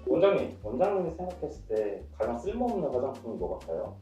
원장님이 생각했을 때 가장 쓸모없는 화장품이 뭐 같아요?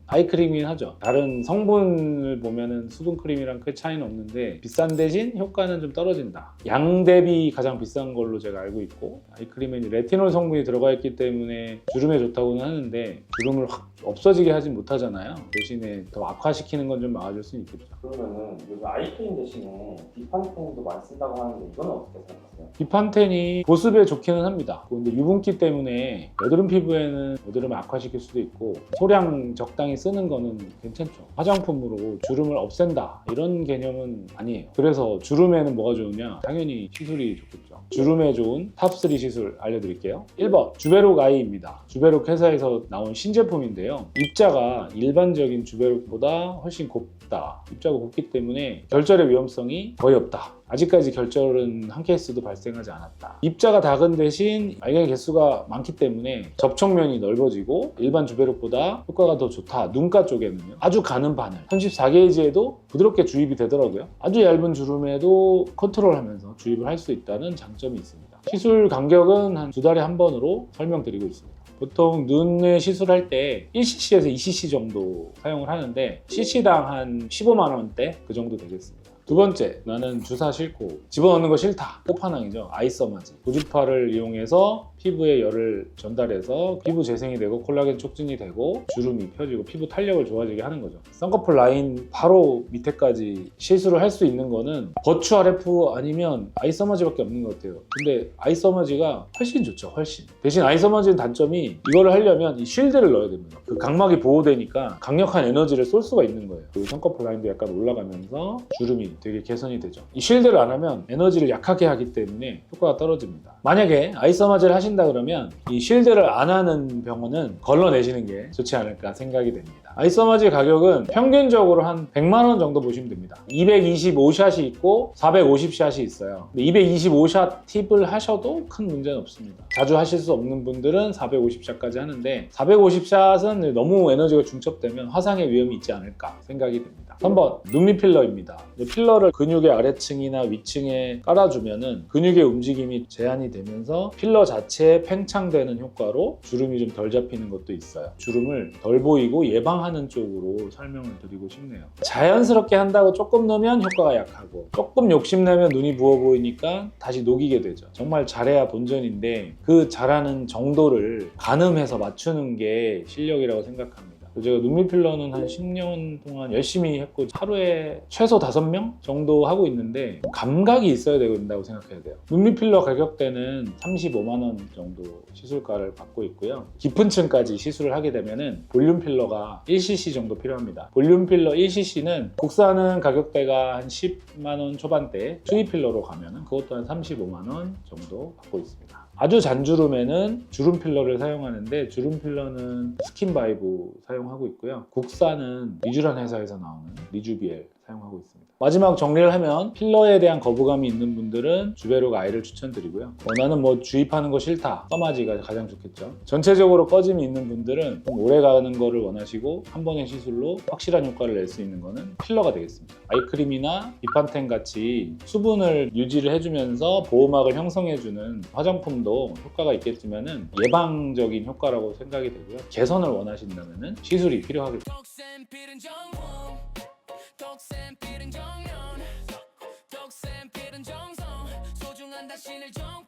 아이크림이긴 하죠. 다른 성분을 보면은 수분크림이랑 큰 차이는 없는데 비싼 대신 효과는 좀 떨어진다. 양 대비 가장 비싼 걸로 제가 알고 있고, 아이크림에는 레티놀 성분이 들어가 있기 때문에 주름에 좋다고는 하는데 주름을 확 없어지게 하진 못하잖아요. 대신에 더 악화시키는 건 좀 막아줄 수는 있겠죠. 그러면은 요즘 아이크림 대신에 비판텐도 많이 쓴다고 하는데 이거는 어떻게 생각하세요? 비판텐이 보습에 좋기는 합니다. 근데 유분기 때문에 여드름 피부에는 여드름을 악화시킬 수도 있고, 소량 적당히 쓰는 거는 괜찮죠. 화장품으로 주름을 없앤다 이런 개념은 아니에요. 그래서 주름에는 뭐가 좋으냐? 당연히 시술이 좋겠죠. 주름에 좋은 탑3 시술 알려드릴게요. 1번 주베록 아이입니다. 주베록 회사에서 나온 신제품인데요. 입자가 일반적인 주베록보다 훨씬 곱다. 입자가 곱기 때문에 결절의 위험성이 거의 없다. 아직까지 결절은 한 케이스도 발생하지 않았다. 입자가 작은 대신 알갱이 개수가 많기 때문에 접촉면이 넓어지고 일반 주베록보다 효과가 더 좋다. 눈가 쪽에는요. 아주 가는 바늘 34게이지에도 부드럽게 주입이 되더라고요. 아주 얇은 주름에도 컨트롤하면서 주입을 할 수 있다는 장점이 있습니다. 시술 간격은 한 2달에 한 번으로 설명드리고 있습니다. 보통 눈을 시술할 때 1cc에서 2cc 정도 사용을 하는데 cc당 한 15만 원대 그 정도 되겠습니다. 두 번째, 나는 주사 싫고 집어넣는 거 싫다. 끝판왕이죠. 아이서마지. 고주파를 이용해서 피부에 열을 전달해서 피부 재생이 되고 콜라겐 촉진이 되고 주름이 펴지고 피부 탄력을 좋아지게 하는 거죠. 쌍꺼풀 라인 바로 밑에까지 시술을 할 수 있는 거는 버추 RF 아니면 아이서마지밖에 없는 것 같아요. 근데 아이서마지가 훨씬 좋죠. 훨씬. 대신 아이서마지는 단점이 이거를 하려면 이 쉴드를 넣어야 됩니다. 그 각막이 보호되니까 강력한 에너지를 쏠 수가 있는 거예요. 그 쌍꺼풀 라인도 약간 올라가면서 주름이 되게 개선이 되죠. 이 쉴드를 안 하면 에너지를 약하게 하기 때문에 효과가 떨어집니다. 만약에 아이서마지를 하신다 그러면 이 쉴드를 안 하는 병원은 걸러내시는 게 좋지 않을까 생각이 됩니다. 아이서마지 가격은 평균적으로 한 100만 원 정도 보시면 됩니다. 225샷이 있고 450샷이 있어요. 225샷 팁을 하셔도 큰 문제는 없습니다. 자주 하실 수 없는 분들은 450샷까지 하는데 450샷은 너무 에너지가 중첩되면 화상의 위험이 있지 않을까 생각이 됩니다. 3번 눈밑 필러입니다. 필러를 근육의 아래층이나 위층에 깔아주면은 근육의 움직임이 제한이 되면서 필러 자체에 팽창되는 효과로 주름이 좀 덜 잡히는 것도 있어요. 주름을 덜 보이고 예방하는 쪽으로 설명을 드리고 싶네요. 자연스럽게 한다고 조금 넣으면 효과가 약하고 조금 욕심내면 눈이 부어 보이니까 다시 녹이게 되죠. 정말 잘해야 본전인데 그 잘하는 정도를 가늠해서 맞추는 게 실력이라고 생각합니다. 제가 눈밑 필러는 한 10년 동안 열심히 했고 하루에 최소 5명 정도 하고 있는데 감각이 있어야 된다고 생각해야 돼요. 눈밑 필러 가격대는 35만 원 정도 시술가를 받고 있고요. 깊은 층까지 시술을 하게 되면은 볼륨 필러가 1cc 정도 필요합니다. 볼륨 필러 1cc는 국산은 가격대가 한 10만 원 초반대, 수입 필러로 가면은 그것도 한 35만 원 정도 받고 있습니다. 아주 잔주름에는 주름 필러를 사용하는데 주름 필러는 스킨바이브 사용하고 있고요. 국산은 리쥬란 회사에서 나오는 리주비엘 사용하고 있습니다. 마지막 정리를 하면 필러에 대한 거부감이 있는 분들은 주베록 아이를 추천드리고요. 나는 뭐 주입하는 거 싫다. 써마지가 가장 좋겠죠. 전체적으로 꺼짐이 있는 분들은 좀 오래 가는 거를 원하시고 한 번의 시술로 확실한 효과를 낼 수 있는 거는 필러가 되겠습니다. 아이크림이나 비판텐 같이 수분을 유지를 해주면서 보호막을 형성해주는 화장품도 효과가 있겠지만은 예방적인 효과라고 생각이 되고요. 개선을 원하신다면은 시술이 필요하겠죠. 독샘 필은 정연 독샘 필은 정성 소중한 당신을 정